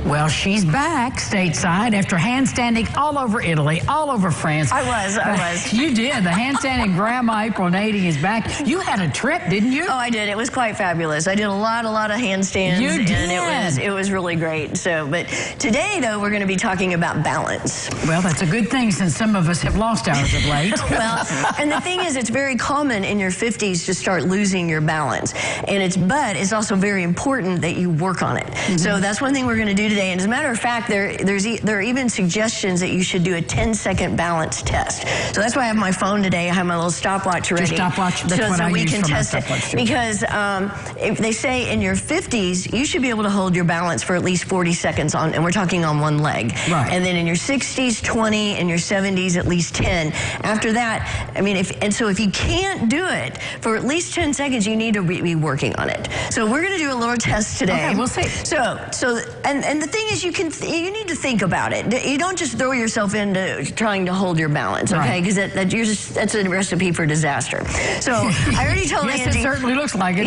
Well, she's back stateside after handstanding all over Italy, all over France. I was. You did. The handstanding grandma April Nading is back. You had a trip, didn't you? Oh, I did. It was quite fabulous. I did a lot of handstands. You did. And it was really great. So, but today, though, we're going to be talking about balance. Well, that's a good thing since some of us have lost ours of late. Well, and the thing is, it's very common in your 50s to start losing your balance. But it's also very important that you work on it. Mm-hmm. So that's one thing we're going to do today. And as a matter of fact, there are even suggestions that you should do a 10-second balance test. So that's why I have my phone today. I have my little stopwatch ready. Your stopwatch, that's what I we use can for my test it. stopwatch too. Because if they say in your 50s, you should be able to hold your balance for at least 40 seconds on, and we're talking on one leg. Right. And then in your 60s, 20, in your 70s, at least 10. After that, I mean, so if you can't do it for at least 10 seconds, you need to be working on it. So we're going to do a little test today. Okay, we'll see. And the thing is, you need to think about it. You don't just throw yourself into trying to hold your balance, okay? Because that's a recipe for disaster. So I already told yes, Angie. It certainly looks like it.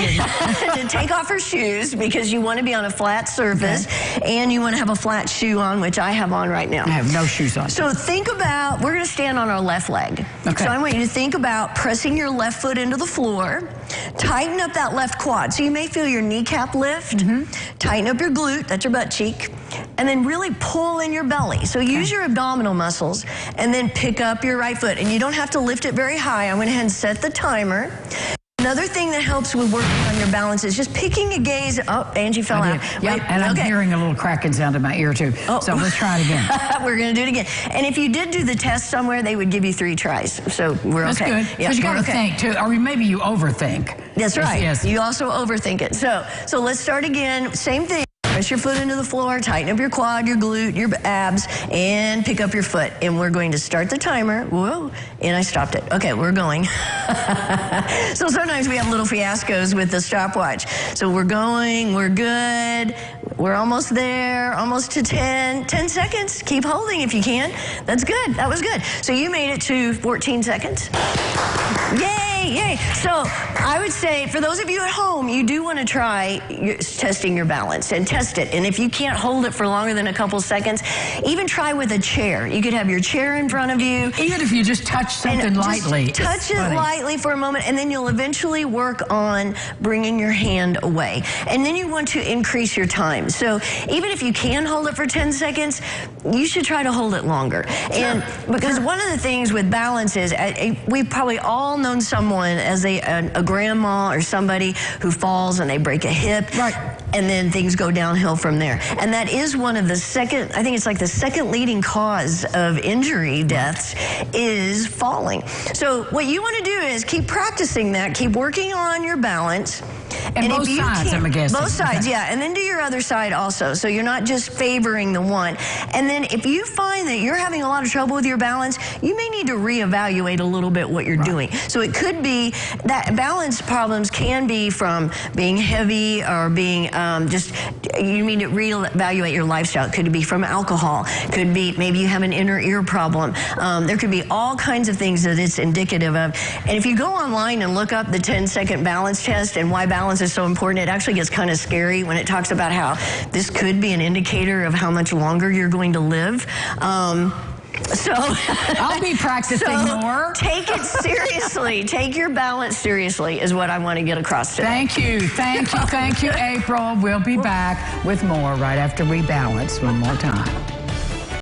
To take off her shoes because you want to be on a flat surface, and you want to have a flat shoe on, which I have on right now. I have no shoes on. So think about, we're going to stand on our left leg. Okay. So I want you to think about pressing your left foot into the floor, tighten up that left quad. So you may feel your kneecap lift, tighten up your glute, that's your butt cheek, and then really pull in your belly. So use your abdominal muscles, and then pick up your right foot. And you don't have to lift it very high. I went ahead and set the timer. Another thing that helps with working on your balance is just picking a gaze. Oh, Angie fell out. Yep, and I'm hearing a little cracking sound in my ear too. Oh. So let's try it again. We're going to do it again. And if you did do the test somewhere, they would give you 3 tries. So we're That's okay. That's good. Because you got to think too, or maybe you overthink. That's right. Yes. You also overthink it. So let's start again. Same thing. Press your foot into the floor, tighten up your quad, your glute, your abs, and pick up your foot. And we're going to start the timer. Whoa, and I stopped it. Okay, we're going. So sometimes we have little fiascos with the stopwatch. So we're going, we're good. We're almost there, almost to 10. 10 seconds. Keep holding if you can. That's good. That was good. So you made it to 14 seconds. Yay, yay. So I would say, for those of you at home, you do want to try testing your balance and test it. And if you can't hold it for longer than a couple seconds, even try with a chair. You could have your chair in front of you. Even if you just touch something lightly. Touch it lightly for a moment, and then you'll eventually work on bringing your hand away. And then you want to increase your time. So even if you can hold it for 10 seconds, you should try to hold it longer. And because one of the things with balance is, we've probably all known someone as a grandma or somebody who falls and they break a hip. Right. And then things go downhill from there. And that is one of the I think it's like the second leading cause of injury deaths is falling. So what you want to do is keep practicing that, keep working on your balance. And both sides, I'm guessing. Both sides, yeah. And then do your other side also. So you're not just favoring the one. And then if you find that you're having a lot of trouble with your balance, you may need to reevaluate a little bit what you're doing. So it could be that balance problems can be from being heavy or being you need to reevaluate your lifestyle. It could be from alcohol. Could be maybe you have an inner ear problem. There could be all kinds of things that it's indicative of. And if you go online and look up the 10-second balance test and why balance is so important, it actually gets kind of scary when it talks about how this could be an indicator of how much longer you're going to live. So I'll be practicing more. Take it seriously. Take your balance seriously is what I want to get across today. Thank you, April. We'll be back with more right after we balance one more time.